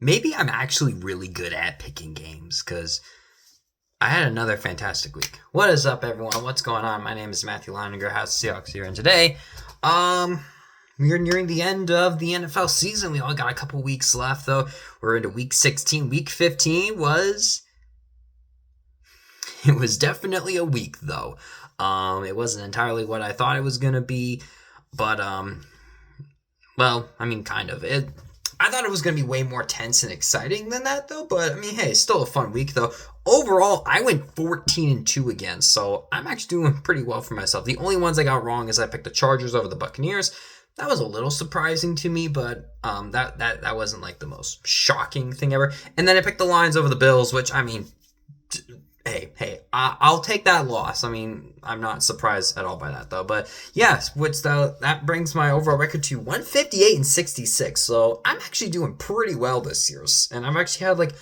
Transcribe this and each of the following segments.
maybe I'm actually really good at picking games because I had another fantastic week. What is up, everyone? What's going on? My name is Matthew Leininger, House of Seahawks here, and today, um, we are nearing the end of the NFL season. We only got a couple weeks left, though. We're into week 16. Week 15 was it was definitely a week, though. It wasn't entirely what I thought it was gonna be, but well, I mean, kind of. I thought it was going to be way more tense and exciting than that, though. But I mean, hey, still a fun week, though. Overall, I went 14-2 again, so I'm actually doing pretty well for myself. The only ones I got wrong is I picked the Chargers over the Buccaneers. That was a little surprising to me, but that wasn't like the most shocking thing ever. And then I picked the Lions over the Bills, which I mean, hey, I'll take that loss. I mean, I'm not surprised at all by that, though. But yes, that brings my overall record to 158-66. So I'm actually doing pretty well this year, and I've actually had like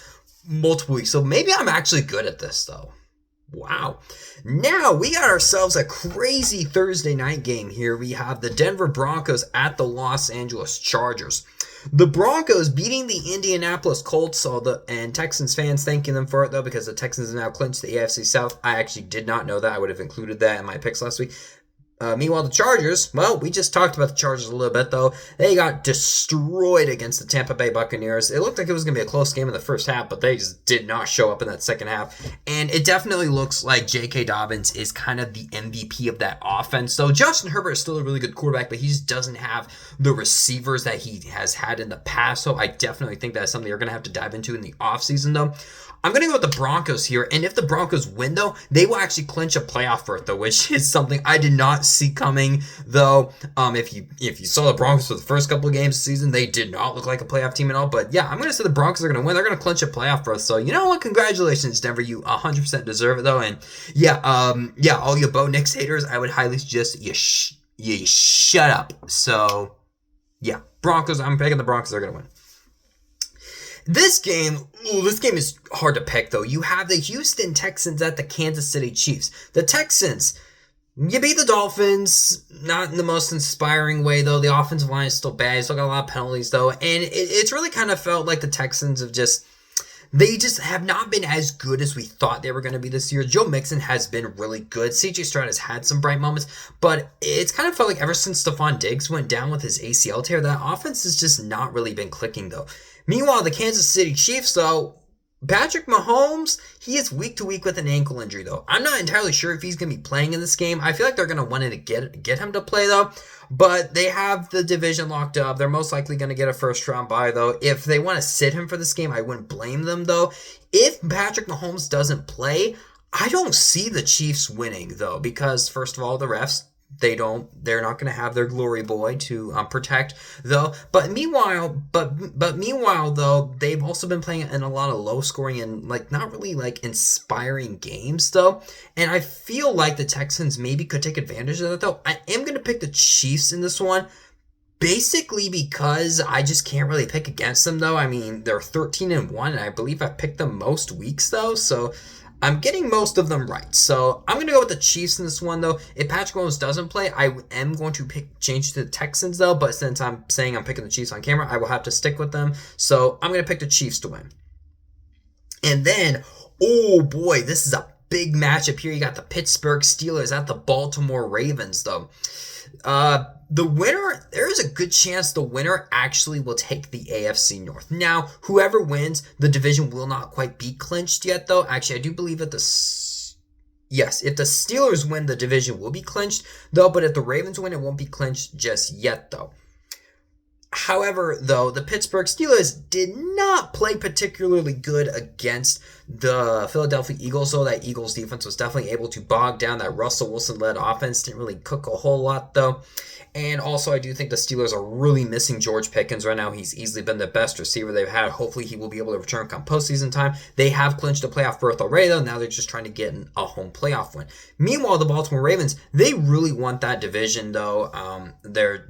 multiple weeks. So maybe I'm actually good at this, though. Wow. Now we got ourselves a crazy Thursday night game here. We have the Denver Broncos at the Los Angeles Chargers. The Broncos beating the Indianapolis Colts, and Texans fans thanking them for it, though, because the Texans have now clinched the AFC South. I actually did not know that. I would have included that in my picks last week. Meanwhile, the Chargers, well, we just talked about the Chargers a little bit, though. They got destroyed against the Tampa Bay Buccaneers. It looked like it was going to be a close game in the first half, but they just did not show up in that second half. And it definitely looks like J.K. Dobbins is kind of the MVP of that offense. So Justin Herbert is still a really good quarterback, but he just doesn't have the receivers that he has had in the past. So I definitely think that's something you're going to have to dive into in the offseason, though. I'm going to go with the Broncos here, and if the Broncos win, though, they will actually clinch a playoff berth, though, which is something I did not see coming, though. If you saw the Broncos for the first couple of games of the season, they did not look like a playoff team at all, but yeah, I'm going to say the Broncos are going to win. They're going to clinch a playoff berth, so you know what? Congratulations, Denver. You 100% deserve it, though, and yeah, all you Bo Nix haters, I would highly suggest you shut up. So, yeah, Broncos, I'm picking the Broncos. They're going to win. This game is hard to pick, though. You have the Houston Texans at the Kansas City Chiefs. The Texans, you beat the Dolphins, not in the most inspiring way, though. The offensive line is still bad. You still got a lot of penalties, though. And it's really kind of felt like the Texans they just have not been as good as we thought they were going to be this year. Joe Mixon has been really good. C.J. Stroud has had some bright moments, but it's kind of felt like ever since Stephon Diggs went down with his ACL tear, that offense has just not really been clicking, though. Meanwhile, the Kansas City Chiefs, though, Patrick Mahomes, he is week to week with an ankle injury, though. I'm not entirely sure if he's going to be playing in this game. I feel like they're going to want to get him to play, though. But they have the division locked up. They're most likely going to get a first-round bye, though. If they want to sit him for this game, I wouldn't blame them, though. If Patrick Mahomes doesn't play, I don't see the Chiefs winning, though, because, first of all, the refs, they're not going to have their glory boy to protect, though. But meanwhile, though, they've also been playing in a lot of low scoring and like not really like inspiring games, though. And I feel like the Texans maybe could take advantage of that, though. I am going to pick the Chiefs in this one. Basically because I just can't really pick against them, though. I mean, they're 13-1, and I believe I've picked them most weeks, though. So I'm getting most of them right. So I'm going to go with the Chiefs in this one, though. If Patrick Mahomes doesn't play, I am going to change to the Texans, though. But since I'm saying I'm picking the Chiefs on camera, I will have to stick with them. So I'm going to pick the Chiefs to win. And then, oh boy, this is a big matchup here. You got the Pittsburgh Steelers at the Baltimore Ravens, though. The winner, there is a good chance the winner actually will take the AFC North. Now, whoever wins, the division will not quite be clinched yet, though. Actually, I do believe that if the Steelers win, the division will be clinched, though. But if the Ravens win, it won't be clinched just yet, though. However, though, the Pittsburgh Steelers did not play particularly good against the Philadelphia Eagles, so that Eagles defense was definitely able to bog down that Russell Wilson-led offense. Didn't really cook a whole lot, though. And also, I do think the Steelers are really missing George Pickens right now. He's easily been the best receiver they've had. Hopefully, he will be able to return come postseason time. They have clinched a playoff berth already, though. Now they're just trying to get a home playoff win. Meanwhile, the Baltimore Ravens, they really want that division, though. They're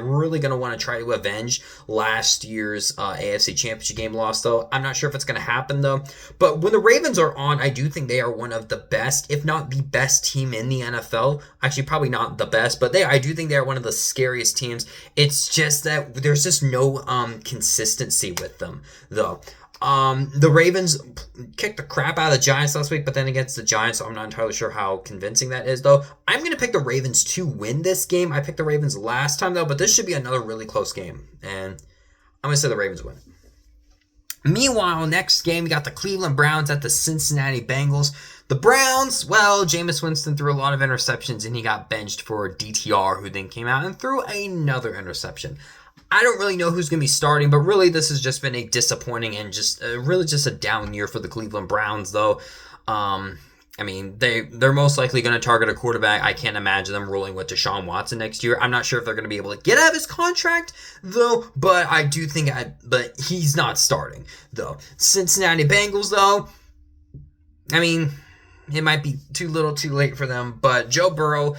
really going to want to try to avenge last year's AFC Championship game loss, though. I'm not sure if it's going to happen, though. But when the Ravens are on, I do think they are one of the best, if not the best team in the NFL. Actually, probably not the best, but I do think they are one of the scariest teams. It's just that there's just no consistency with them, though. The Ravens kicked the crap out of the Giants last week, but then against the Giants, so I'm not entirely sure how convincing that is, though. I'm going to pick the Ravens to win this game. I picked the Ravens last time, though, but this should be another really close game, and I'm going to say the Ravens win. Meanwhile, next game, we got the Cleveland Browns at the Cincinnati Bengals. The Browns, well, Jameis Winston threw a lot of interceptions, and he got benched for DTR, who then came out and threw another interception. I don't really know who's going to be starting, but really this has just been a disappointing and really just a down year for the Cleveland Browns, though. I mean, they're most likely going to target a quarterback. I can't imagine them rolling with Deshaun Watson next year. I'm not sure if they're going to be able to get out of his contract, though, but I do think but he's not starting, though. Cincinnati Bengals, though, I mean, it might be too little too late for them, but Joe Burrow,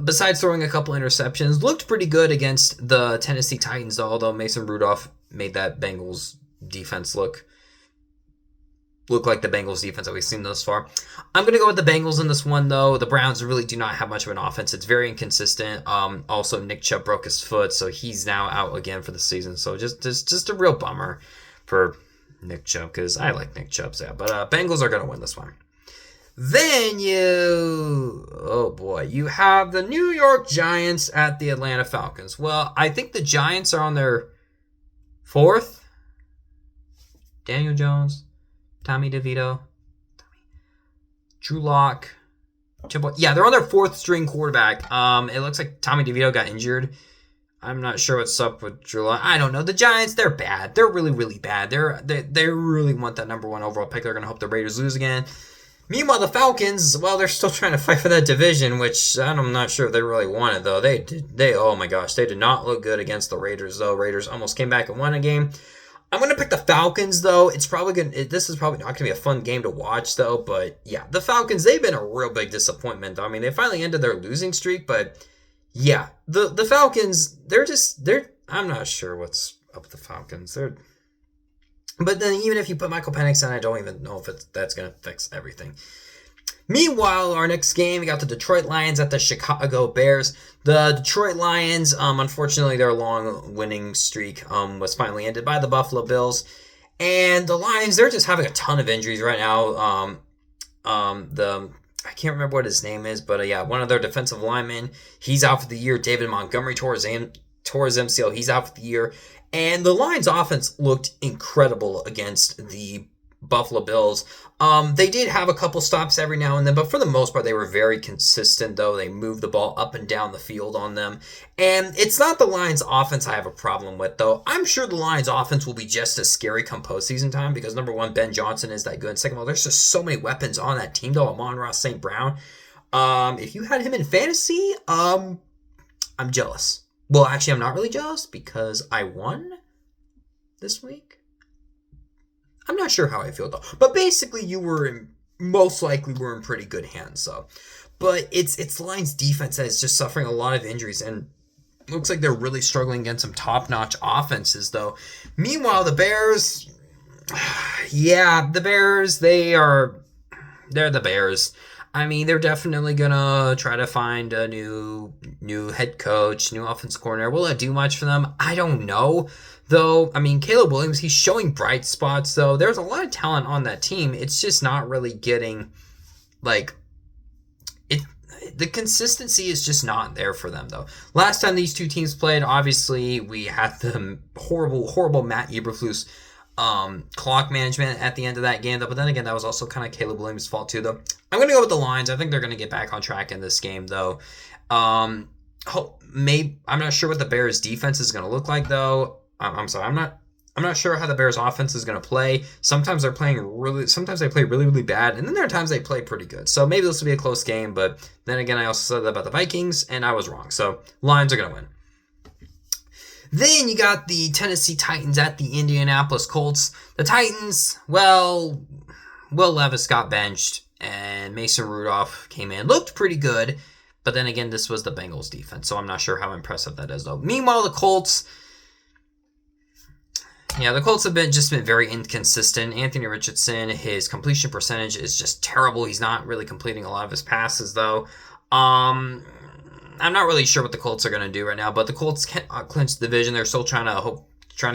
besides throwing a couple interceptions, looked pretty good against the Tennessee Titans, although Mason Rudolph made that Bengals defense look like the Bengals defense that we've seen thus far. I'm going to go with the Bengals in this one, though. The Browns really do not have much of an offense. It's very inconsistent. Also, Nick Chubb broke his foot, so he's now out again for the season. So just a real bummer for Nick Chubb, because I like Nick Chubb, yeah. But Bengals are going to win this one. Then you have the New York Giants at the Atlanta Falcons. Well, I think the Giants are on their fourth. Daniel Jones, Tommy DeVito, Drew Lock. Yeah, they're on their fourth string quarterback. It looks like Tommy DeVito got injured. I'm not sure what's up with Drew Lock. I don't know. The Giants, they're bad. They're really, really bad. They really want that number 1 overall pick. They're going to hope the Raiders lose again. Meanwhile, the Falcons, well, they're still trying to fight for that division, which I'm not sure if they really want it, though. Oh my gosh, they did not look good against the Raiders, though. Raiders almost came back and won a game. I'm going to pick the Falcons, though. This is probably not going to be a fun game to watch, though. But yeah, the Falcons, they've been a real big disappointment, though. I mean, they finally ended their losing streak, but yeah, the Falcons, I'm not sure what's up with the Falcons. But then even if you put Michael Penix in, I don't even know if that's going to fix everything. Meanwhile, our next game, we got the Detroit Lions at the Chicago Bears. The Detroit Lions, unfortunately, their long winning streak was finally ended by the Buffalo Bills. And the Lions, they're just having a ton of injuries right now. I can't remember what his name is, but yeah, one of their defensive linemen, he's out for the year. David Montgomery tore his MCL. He's out for the year. And the Lions offense looked incredible against the Buffalo Bills. They did have a couple stops every now and then, but for the most part, they were very consistent, though. They moved the ball up and down the field on them. And it's not the Lions offense I have a problem with, though. I'm sure the Lions offense will be just as scary come postseason time because, number one, Ben Johnson is that good. And second of all, there's just so many weapons on that team, though. Amon-Ra St. Brown. If you had him in fantasy, I'm jealous. Well, actually, I'm not really jealous because I won this week. I'm not sure how I feel, though. But basically, most likely were in pretty good hands, so. But it's Lions defense that is just suffering a lot of injuries, and looks like they're really struggling against some top-notch offenses, though. Meanwhile, the Bears, the Bears, they're the Bears. I mean, they're definitely gonna try to find a new head coach, new offensive coordinator. Will it do much for them? I don't know. Though, I mean, Caleb Williams, he's showing bright spots, though. There's a lot of talent on that team. It's just not really getting, the consistency is just not there for them, though. Last time these two teams played, obviously, we had the horrible Matt Eberflus clock management at the end of that game, though. But then again, that was also kind of Caleb Williams' fault, too, though. I'm going to go with the Lions. I think they're going to get back on track in this game, though. I'm not sure what the Bears' defense is going to look like, though. I'm sorry. I'm not sure how the Bears offense is going to play. Sometimes they play really, really bad, and then there are times they play pretty good. So maybe this will be a close game, but then again, I also said that about the Vikings, and I was wrong. So Lions are going to win. Then you got the Tennessee Titans at the Indianapolis Colts. The Titans, well, Will Levis got benched, and Mason Rudolph came in. Looked pretty good, but then again, this was the Bengals defense, so I'm not sure how impressive that is, though. Meanwhile, the Colts, Yeah, the Colts have been very inconsistent. Anthony Richardson, his completion percentage is just terrible. He's not really completing a lot of his passes, though. I'm not really sure what the Colts are going to do right now, but the Colts can't clinch the division. They're still trying to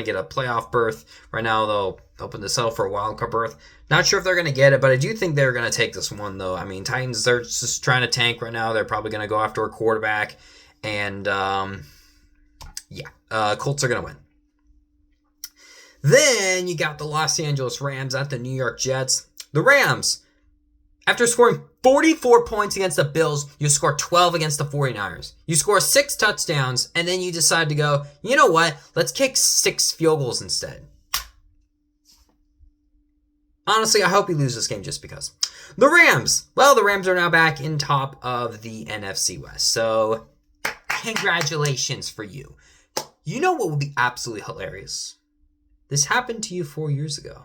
get a playoff berth. Right now, they'll hoping to settle for a wild card berth. Not sure if they're going to get it, but I do think they're going to take this one, though. I mean, Titans, they're just trying to tank right now. They're probably going to go after a quarterback. And, Colts are going to win. Then you got the Los Angeles Rams at the New York Jets. The Rams, after scoring 44 points against the Bills, you score 12 against the 49ers. You score 6 touchdowns, and then you decide to go, you know what? Let's kick 6 field goals instead. Honestly, I hope you lose this game just because. The Rams. Well, the Rams are now back in top of the NFC West. So, congratulations for you. You know what would be absolutely hilarious? This happened to you 4 years ago.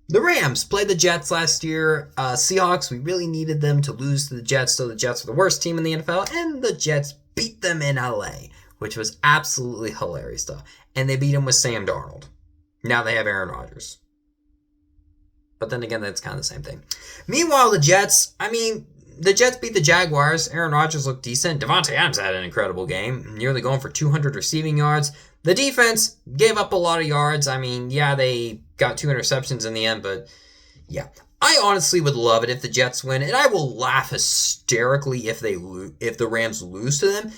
The Rams played the Jets last year. Seahawks, we really needed them to lose to the Jets, so the Jets were the worst team in the NFL, and the Jets beat them in LA, which was absolutely hilarious, though. And they beat them with Sam Darnold. Now they have Aaron Rodgers. But then again, that's kind of the same thing. Meanwhile, the Jets beat the Jaguars. Aaron Rodgers looked decent. Davante Adams had an incredible game, nearly going for 200 receiving yards. The defense gave up a lot of yards. I mean, yeah, they got 2 interceptions in the end, but yeah. I honestly would love it if the Jets win, and I will laugh hysterically if the Rams lose to them,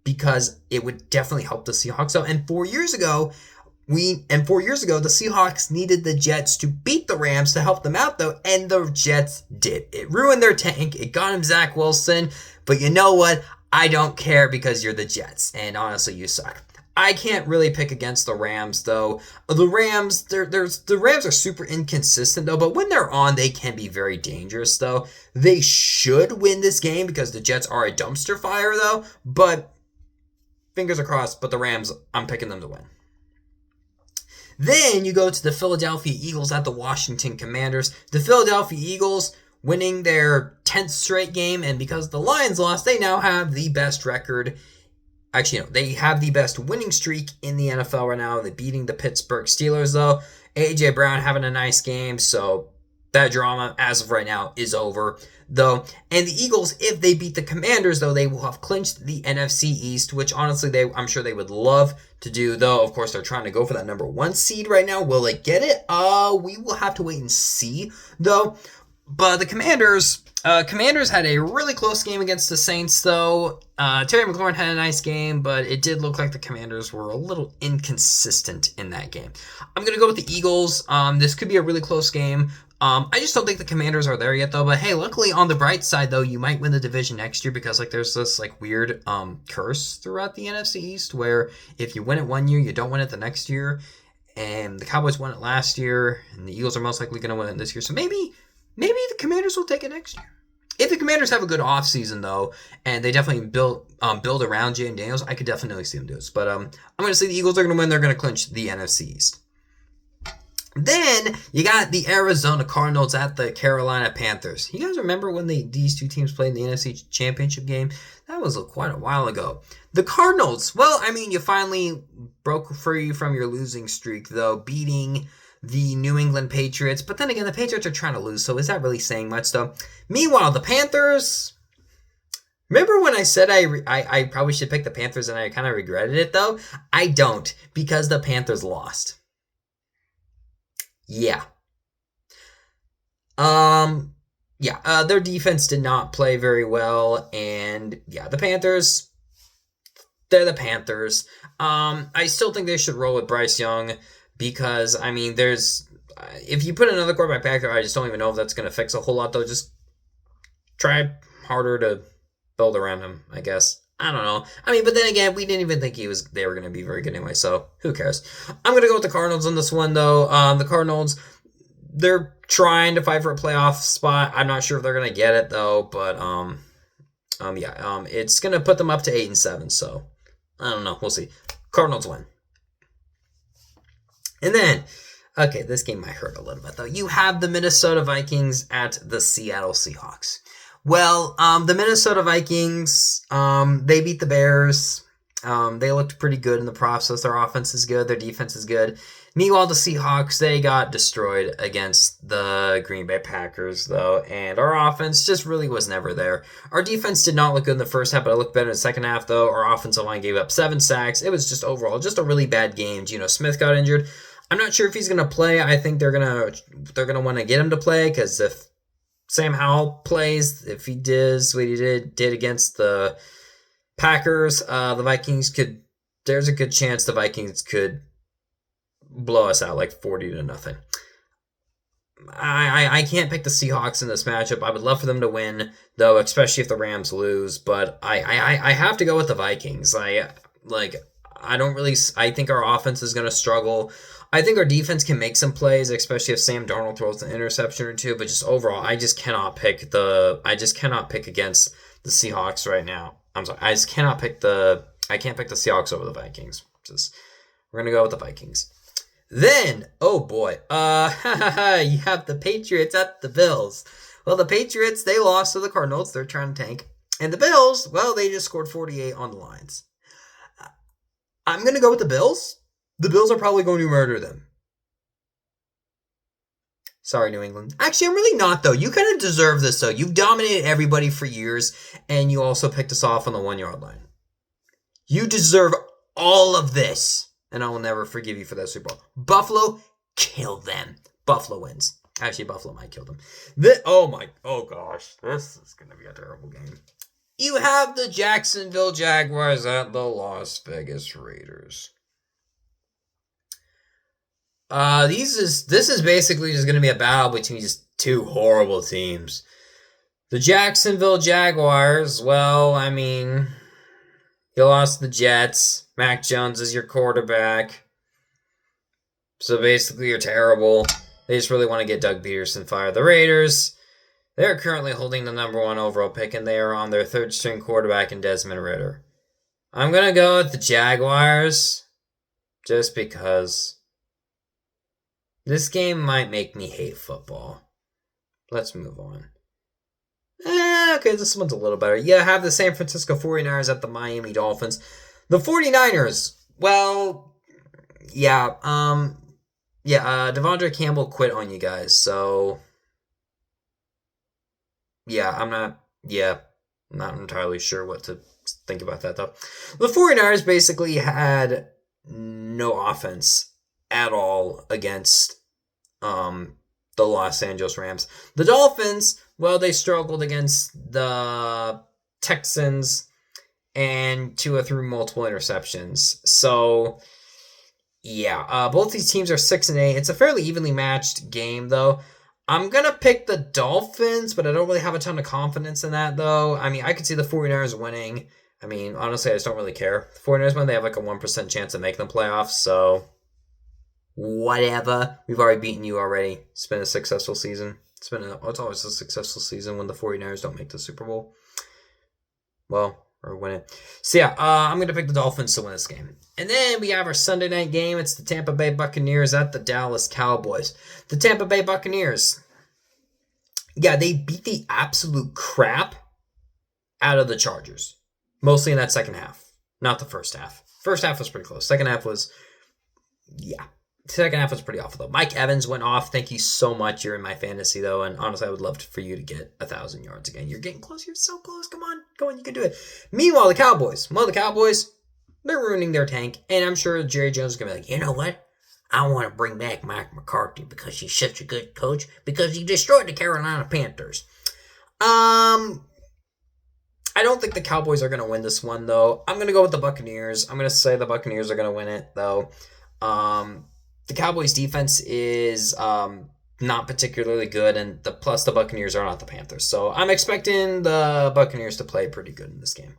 because it would definitely help the Seahawks out. And 4 years ago, the Seahawks needed the Jets to beat the Rams to help them out, though, and the Jets did. It ruined their tank. It got him Zach Wilson, but you know what? I don't care because you're the Jets, and honestly, you suck. I can't really pick against the Rams, though. The Rams are super inconsistent, though, but when they're on, they can be very dangerous, though. They should win this game because the Jets are a dumpster fire, though, but fingers are crossed, but the Rams, I'm picking them to win. Then you go to the Philadelphia Eagles at the Washington Commanders. The Philadelphia Eagles winning their 10th straight game, and because the Lions lost, they now have the best record. Actually, no, they have the best winning streak in the NFL right now. They're beating the Pittsburgh Steelers, though. A.J. Brown having a nice game, so that drama, as of right now, is over, though. And the Eagles, if they beat the Commanders, though, they will have clinched the NFC East, which, honestly, I'm sure they would love to do, though. Of course, they're trying to go for that number 1 seed right now. Will they get it? We will have to wait and see, though. But the Commanders had a really close game against the Saints, though. Terry McLaurin had a nice game, but it did look like the Commanders were a little inconsistent in that game. I'm going to go with the Eagles. This could be a really close game. I just don't think the Commanders are there yet, though. But hey, luckily on the bright side, though, you might win the division next year because there's this weird curse throughout the NFC East where if you win it one year, you don't win it the next year. And the Cowboys won it last year, and the Eagles are most likely going to win it this year. So maybe the Commanders will take it next year. If the Commanders have a good offseason, though, and they definitely build around Jayden Daniels, I could definitely see them do this. But I'm going to say the Eagles are going to win. They're going to clinch the NFC East. Then you got the Arizona Cardinals at the Carolina Panthers. You guys remember when these two teams played in the NFC Championship game? That was quite a while ago. The Cardinals, well, you finally broke free from your losing streak, though, beating the New England Patriots. But then again, the Patriots are trying to lose, so is that really saying much, though? Meanwhile, the Panthers... Remember when I said I probably should pick the Panthers and I kind of regretted it, though? I don't, because the Panthers lost. Yeah. Their defense did not play very well, and yeah, the Panthers, they're the Panthers. I still think they should roll with Bryce Young because, if you put another quarterback back there, I just don't even know if that's going to fix a whole lot, though. Just try harder to build around him, I guess. I don't know. But then again, we didn't even think they were going to be very good anyway, so who cares? I'm going to go with the Cardinals on this one, though. The Cardinals, they're trying to fight for a playoff spot. I'm not sure if they're going to get it, though, but, it's going to put them up to 8-7, so I don't know. We'll see. Cardinals win. And then, okay, this game might hurt a little bit, though. You have the Minnesota Vikings at the Seattle Seahawks. Well, the Minnesota Vikings, they beat the Bears. They looked pretty good in the process. Their offense is good. Their defense is good. Meanwhile, the Seahawks, they got destroyed against the Green Bay Packers, though, and our offense just really was never there. Our defense did not look good in the first half, but it looked better in the second half, though. Our offensive line gave up 7 sacks. It was just overall just a really bad game. Geno Smith got injured. I'm not sure if he's going to play. I think they're gonna want to get him to play, because if Sam Howell plays, if he does what he did against the Packers, the Vikings could. There's a good chance the Vikings could blow us out like 40-0. I can't pick the Seahawks in this matchup. I would love for them to win, though, especially if the Rams lose. But I have to go with the Vikings. I think our offense is going to struggle. I think our defense can make some plays, especially if Sam Darnold throws an interception or two. But just overall, I just cannot pick against the Seahawks right now. I'm sorry, I can't pick the Seahawks over the Vikings. We're gonna go with the Vikings. Then, oh boy, you have the Patriots at the Bills. Well, the Patriots, they lost to the Cardinals. They're trying to tank. And the Bills, well, they just scored 48 on the Lions. I'm going to go with the Bills. The Bills are probably going to murder them. Sorry, New England. Actually, I'm really not, though. You kind of deserve this, though. You've dominated everybody for years, and you also picked us off on the 1-yard line. You deserve all of this, and I will never forgive you for that Super Bowl. Buffalo, kill them. Buffalo wins. Actually, Buffalo might kill them. Oh gosh, this is going to be a terrible game. You have the Jacksonville Jaguars at the Las Vegas Raiders. This is basically just going to be a battle between just two horrible teams. The Jacksonville Jaguars, well, I mean, you lost the Jets. Mac Jones is your quarterback. So basically, you're terrible. They just really want to get Doug Peterson fired. The Raiders, they're currently holding the number 1 overall pick, and they are on their third-string quarterback in Desmond Ridder. I'm going to go with the Jaguars just because this game might make me hate football. Let's move on. Okay, this one's a little better. You have the San Francisco 49ers at the Miami Dolphins. The 49ers, well, Devondre Campbell quit on you guys, so I'm not entirely sure what to think about that, though. The 49ers basically had no offense at all against the Los Angeles Rams. The Dolphins, well, they struggled against the Texans, and Tua threw multiple interceptions. So, both these teams are 6-8. It's a fairly evenly matched game, though. I'm going to pick the Dolphins, but I don't really have a ton of confidence in that, though. I mean, I could see the 49ers winning. I mean, honestly, I just don't really care. The 49ers win, they have like a 1% chance of making the playoffs, so whatever. We've already beaten you already. It's been a successful season. It's always a successful season when the 49ers don't make the Super Bowl. Well, or win it. So I'm going to pick the Dolphins to win this game. And then we have our Sunday night game. It's the Tampa Bay Buccaneers at the Dallas Cowboys. The Tampa Bay Buccaneers, they beat the absolute crap out of the Chargers. Mostly in that second half, not the first half. First half was pretty close. Second half was pretty awful, though. Mike Evans went off. Thank you so much. You're in my fantasy, though, and honestly, I would love for you to get 1,000 yards again. You're getting close. You're so close. Come on, you can do it. Meanwhile, the Cowboys, they're ruining their tank, and I'm sure Jerry Jones is going to be like, you know what? I want to bring back Mike McCarthy because he's such a good coach, because he destroyed the Carolina Panthers. I don't think the Cowboys are going to win this one, though. I'm going to go with the Buccaneers. I'm going to say the Buccaneers are going to win it, though. The Cowboys' defense is not particularly good, and plus the Buccaneers are not the Panthers. So I'm expecting the Buccaneers to play pretty good in this game.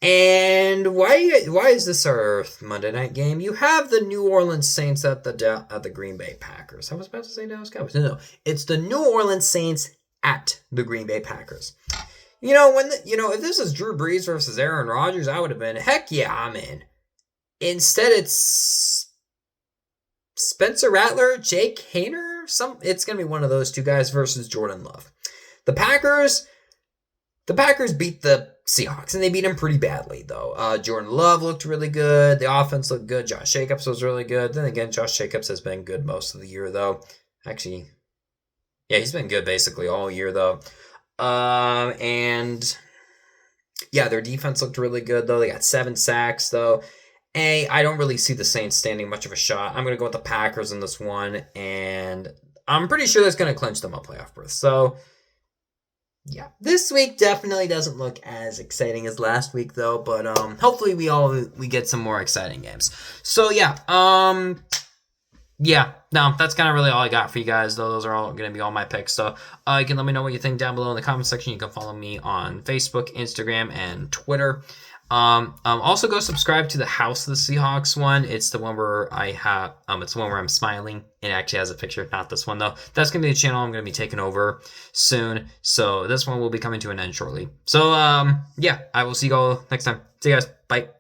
And why is this our Monday night game? You have the New Orleans Saints at the Green Bay Packers. I was about to say Dallas Cowboys. No, it's the New Orleans Saints at the Green Bay Packers. If this is Drew Brees versus Aaron Rodgers, I would have been, heck yeah, I'm in. Instead, it's Spencer Rattler, Jake Haener. It's going to be one of those two guys versus Jordan Love. The Packers, The Packers beat the Seahawks, and they beat them pretty badly, though. Jordan Love looked really good. The offense looked good. Josh Jacobs was really good. Then again, Josh Jacobs has been good most of the year, though. Actually, yeah, he's been good basically all year, though. And yeah, their defense looked really good, though. They got 7 sacks, though. I don't really see the Saints standing much of a shot. I'm going to go with the Packers in this one, and I'm pretty sure that's going to clinch them a playoff berth. So, yeah, this week definitely doesn't look as exciting as last week, though. But hopefully we get some more exciting games. So yeah, yeah, no, that's kind of really all I got for you guys, though. Those are all going to be all my picks. So you can let me know what you think down below in the comment section. You can follow me on Facebook, Instagram, and Twitter. Also go subscribe to the House of the Seahawks one. It's the one where it's the one where I'm smiling. It actually has a picture, not this one though. That's gonna be the channel I'm gonna be taking over soon. So this one will be coming to an end shortly. So yeah, I will see you all next time. See you guys. Bye.